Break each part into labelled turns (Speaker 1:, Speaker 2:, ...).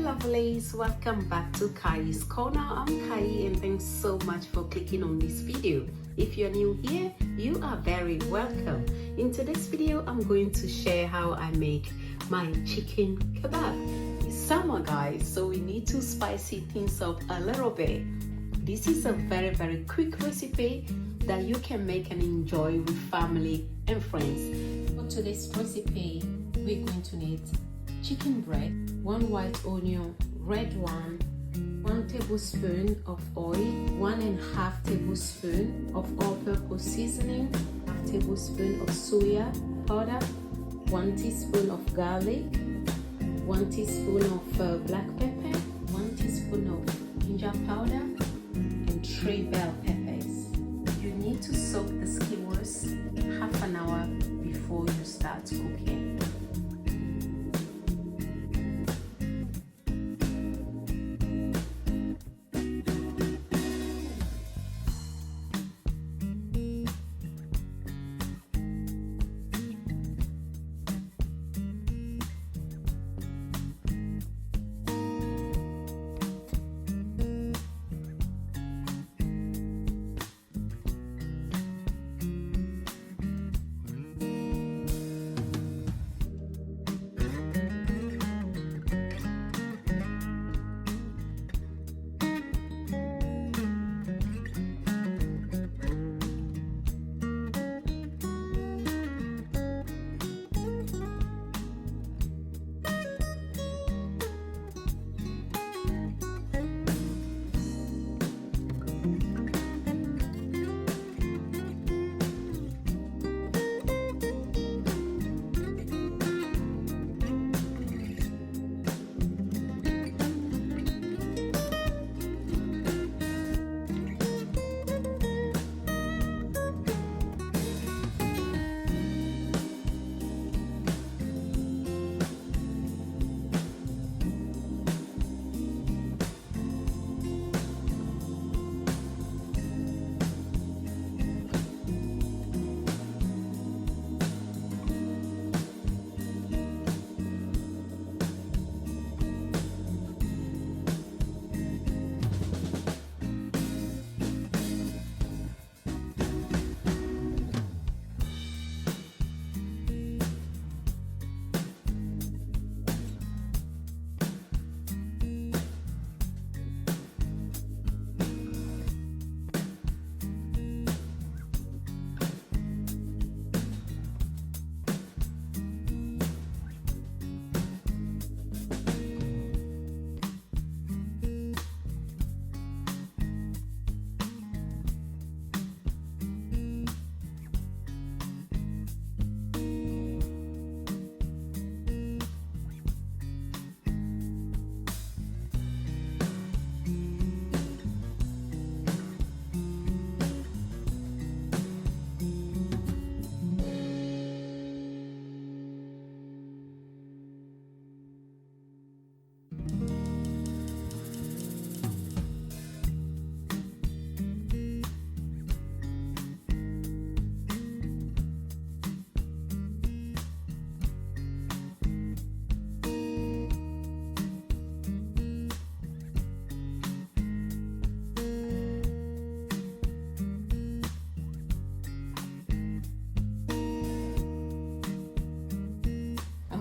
Speaker 1: lovelies, welcome back to Kayi's Corner. I'm Kayi and thanks so much for clicking on this video. If you're new here, you are very welcome. In today's video, I'm going to share how I make my chicken kebab. It's summer, guys, so we need to spicy things up a little bit. This is a very quick recipe that you can make and enjoy with family and friends. For today's recipe, we're going to need chicken breast, 1 white onion, red one, 1 tablespoon of oil, 1.5 tablespoon of all-purpose seasoning, 1 tablespoon of soya powder, 1 teaspoon of garlic, 1 teaspoon of black pepper, 1 teaspoon of ginger powder, and 3 bell peppers. You need to soak the skewers half an hour before you start cooking.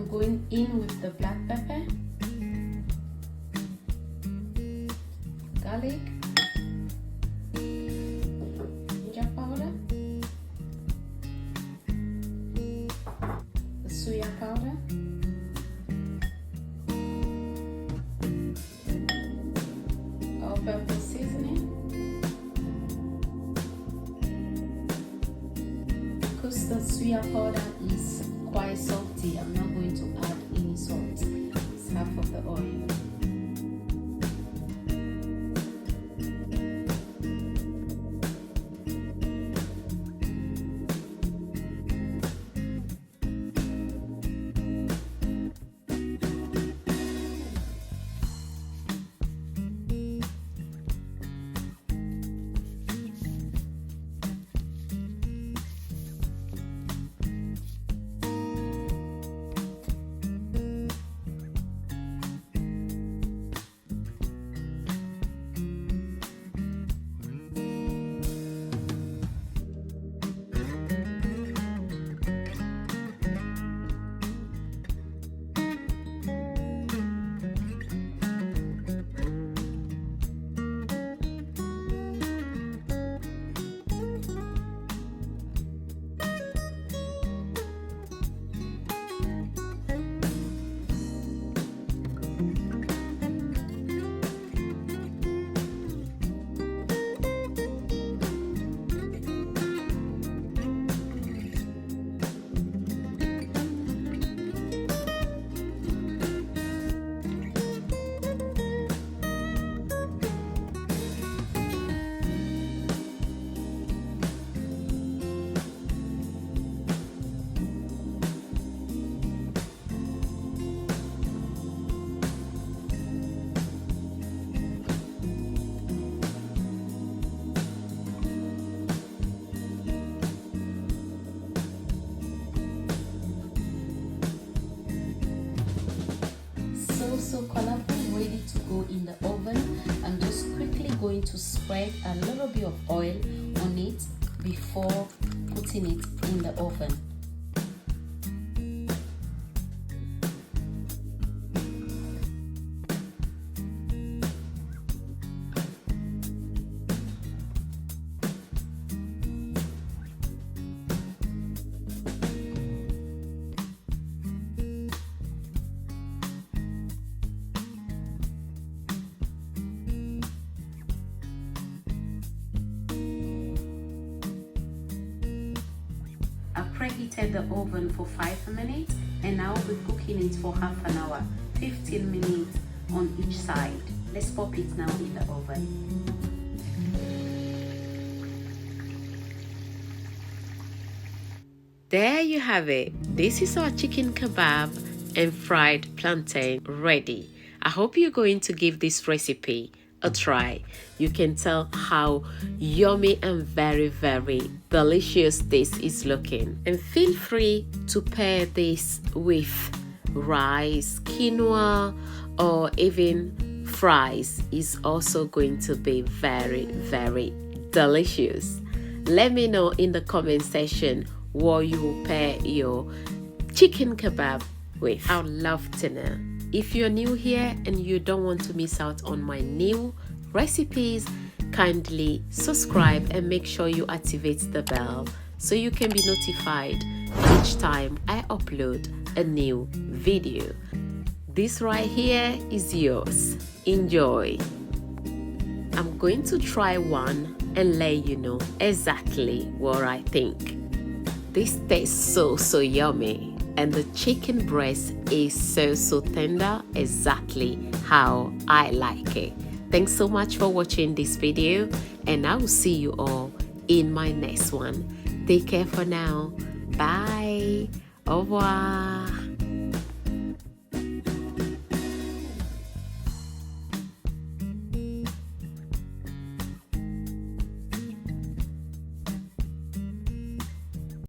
Speaker 1: Going in with the black pepper, garlic, ginger powder, the soya powder, all-purpose seasoning. Because the soya powder is quite salty, I'm not going to add any salt. It's half of the oil. so colorful, ready to go in the oven. I'm just quickly going to spread a little bit of oil on it before putting it in the oven. Preheated the oven for 5 minutes and I'll be cooking it for half an hour, 15 minutes on each side. Let's pop it now in the oven. There you have it. This is our chicken kebab and fried plantain ready. I hope you're going to give this recipe a try. You can tell how yummy and very delicious this is looking, and feel free to pair this with rice, quinoa, or even fries. Is also going to be very delicious. Let me know in the comment section what you will pair your chicken kebab with. I'd love to know. If you're new here and you don't want to miss out on my new recipes, kindly subscribe and make sure you activate the bell so you can be notified each time I upload a new video. This right here is yours. Enjoy. I'm going to try one and let you know exactly what I think. This tastes so yummy. And the chicken breast is so tender, exactly how I like it. Thanks so much for watching this video, and I will see you all in my next one. Take care for now. Bye. Au revoir.